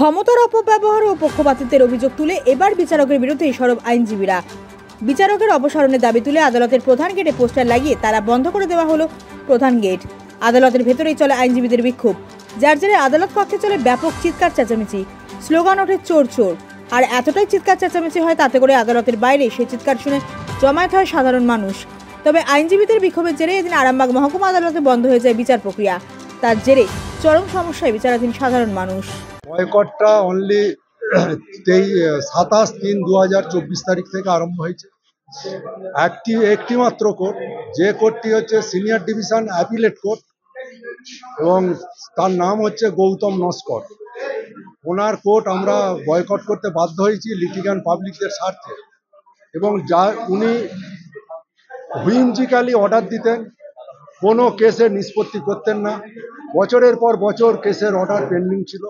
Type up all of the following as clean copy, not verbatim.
ক্ষমতার অপব্যবহার ও পক্ষপাতিত্বের অভিযোগ তুলে এবার বিচারকের বিরুদ্ধে সরব আইনজীবীরা। বিচারকের অপসারণের দাবি তুলে আদালতের প্রধান গেটে পোস্টার লাগিয়ে তারা বন্ধ করে দেওয়া হলো প্রধান গেট। আদালতের ভেতরেই চলে আইনজীবীদের বিক্ষোভ, যার জেরে আদালত কক্ষে চলে ব্যাপক চিৎকার চেঁচামেচি, স্লোগান ওঠে চোর চোর। আর এতটাই চিৎকার চেঁচামেচি হয় তাতে করে আদালতের বাইরে সেই চিৎকার শুনে জমায়েত হয় সাধারণ মানুষ। তবে আইনজীবীদের বিক্ষোভের জেরে এদিন আরামবাগ মহকুমা আদালতে বন্ধ হয়ে যায় বিচার প্রক্রিয়া। তার জেরে চরম সমস্যায় বিচারাধীন সাধারণ মানুষ। বয়কটটা অনলি 27/3/2024 তারিখ থেকে আরম্ভ হয়েছে। একটি মাত্র কোর্ট, যে কোর্টটি হচ্ছে সিনিয়র ডিভিশন অ্যাপিলেট কোর্ট, এবং তার নাম হচ্ছে গৌতম নস্কর। ওনার কোর্ট আমরা বয়কট করতে বাধ্য হয়েছি লিটিগ্যান্ট পাবলিকদের স্বার্থে, এবং উনি হুইমজিক্যালি অর্ডার দিতেন, কোনো কেসের নিষ্পত্তি করতেন না। বছরের পর বছর কেসের অর্ডার পেন্ডিং ছিল,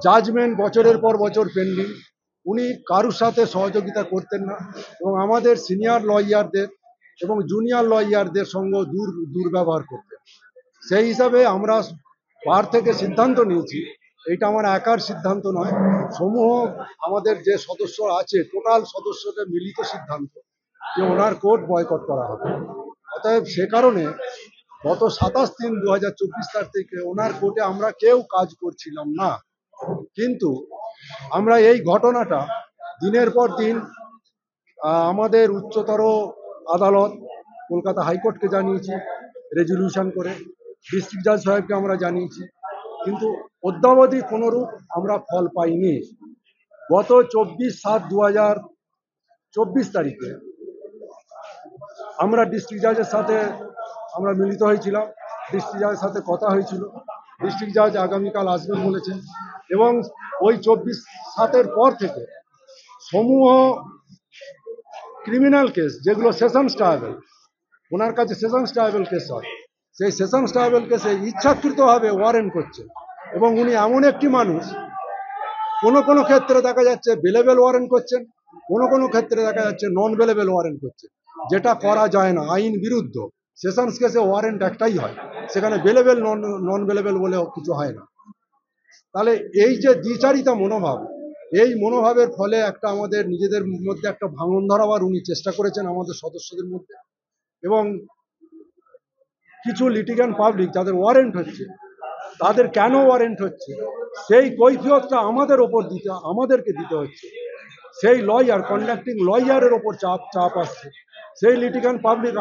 জাজমেন্ট বছরের পর বছর পেন্ডিং। উনি কারুর সাথে সহযোগিতা করতেন না, এবং আমাদের সিনিয়র লয়ারদের এবং জুনিয়র লয়ারদের সঙ্গে দুর্ব্যবহার করতেন। সেই হিসাবে আমরা বার থেকে সিদ্ধান্ত নিয়েছি, এটা আমার একার সিদ্ধান্ত নয়, সমূহ আমাদের যে সদস্য আছে টোটাল সদস্যদের মিলিত সিদ্ধান্ত যে ওনার কোর্ট বয়কট করা হবে। অতএব সে কারণে গত 27/3/2024 তারিখ থেকে ওনার কোর্টে আমরা কেউ কাজ করছিলাম না। কিন্তু আমরা এই ঘটনাটা দিনের পর দিন আমাদের উচ্চতর আদালত কলকাতা হাইকোর্টকে জানিয়েছি, রেজলিউশন করে ডিস্ট্রিক্ট জাজ সাহেবকে আমরা জানিয়েছি, কিন্তু অদ্যাবধি কোনোরূপ আমরা ফল পাইনি। গত 24/7/2024 তারিখে আমরা ডিস্ট্রিক্ট জাজের সাথে আমরা মিলিত হয়েছিলাম, ডিস্ট্রিক্ট জাজের সাথে কথা হয়েছিল। ডিস্ট্রিক্ট জাজ আগামীকাল আসবেন বলেছেন, এবং ওই 24/7 পর থেকে সমূহ ক্রিমিনাল কেস যেগুলো সেশনস ট্রায়াবেল, ওনার কাছে সেশনস ট্রায়াবেল কেস হয়, সেই সেশনস ট্রায়াবেল কেসে ইচ্ছাকৃতভাবে ওয়ারেন্ট করছে। এবং উনি এমন একটি মানুষ, কোনো ক্ষেত্রে দেখা যাচ্ছে বেলেবেল ওয়ারেন্ট করছেন, কোনো ক্ষেত্রে দেখা যাচ্ছে নন বেলেবেল ওয়ারেন্ট করছেন, যেটা করা যায় না, আইন বিরুদ্ধ। সেশনস কেসে ওয়ারেন্ট একটাই হয়, সেখানে বেলেবেল নন বেলেবেল বলে কিছু হয় না। তাহলে এই যে দ্বিচারিতা মনোভাব, এই মনোভাবের ফলে একটা আমাদের নিজেদের মধ্যে একটা ভাঙন ধরাবার উনি চেষ্টা করেছেন আমাদের সদস্যদের মধ্যে। এবং কিছু লিটিগ্যান্ট পাবলিক যাদের ওয়ারেন্ট হচ্ছে, তাদের কেন ওয়ারেন্ট হচ্ছে সেই কৈফিয়তটা আমাদেরকে দিতে হচ্ছে। সেই লয়ার, কন্ডাক্টিং লয়ারের ওপর চাপ আসছে। সেই লিটিগ্যান্ট পাবলিক